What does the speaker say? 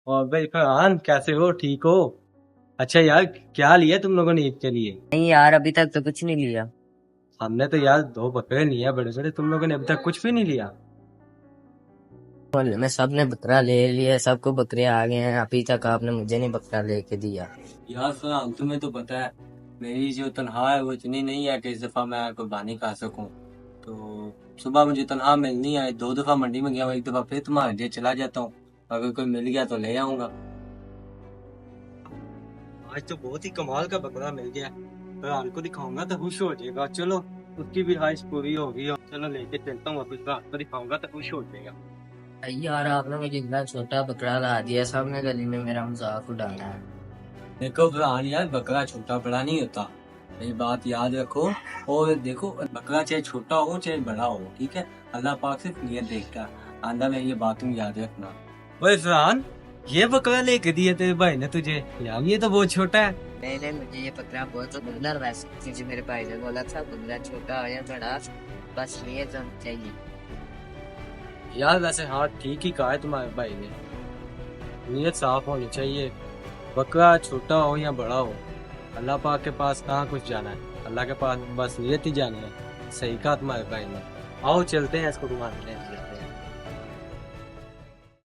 और भाई फरहान, कैसे हो? ठीक हो? अच्छा यार, क्या लिया तुम लोगों ने ईद के लिए? नहीं यार, अभी तक तो कुछ नहीं लिया। हमने तो यार 2 बकरे लिए हैं बड़े बड़े, तुम लोगों ने अभी तक कुछ भी नहीं लिया। मोहल्ले में सबने बकरा ले लिया, सबको बकरे आ गए हैं। अभी तक आपने मुझे नहीं बकरा लेके दिया। यार फरहान, तुम्हें तो पता है मेरी जो तनख्वाह है वो इतनी नहीं है कि इस दफा मैं कुर्बानी कर सकूं। तो सुबह मुझे तनख्वाह मिलनी है, 2 दफा मंडी में गया हूँ, एक दफा फिर तुम्हारे लिए चला जाता हूँ। अगर कोई मिल गया तो ले आऊंगा। आज तो बहुत ही कमाल का बकरा मिल गया। फरहान को दिखाऊंगा तो खुश हो जाएगा। चलो, उसकी भी ख्वाहिश पूरी होगी। और चलो लेके चलता हूँ, कुछ रात को दिखाऊंगा तो खुश हो जाएगा। यार आपने मुझे इतना छोटा बकरा ला दिया, सबने गली में मेरा मजाक उड़ाना है। देखो फरहान यार, बकरा छोटा बड़ा नहीं होता, ये बात याद रखो। और देखो, बकरा चाहे छोटा हो चाहे बड़ा हो, ठीक है, अल्लाह पाक सिर्फ नियत देखता है। आंदा में ये बात तुम याद रखना। ओए फरहान, ये बकरा लेके दिया तेरे भाई ने तुझे? यार ये तो बहुत छोटा है। नहीं नहीं, मुझे ये बकरा बहुत सुंदर, वैसे मुझे मेरे भाई ने बोला था बकरा छोटा हो या बड़ा, बस ये तो चाहिए। यार वैसे हाँ, ठीक ही कहा है तुम्हारे भाई ने। नीयत साफ होनी चाहिए। बकरा छोटा हो या बड़ा हो, अल्लाह पाक के पास कहाँ कुछ जाना है, अल्लाह के पास बस नीयत ही जानी है। सही कहा तुम्हारे भाई ने। आओ चलते हैं, इसको घुमाने ले चलते हैं।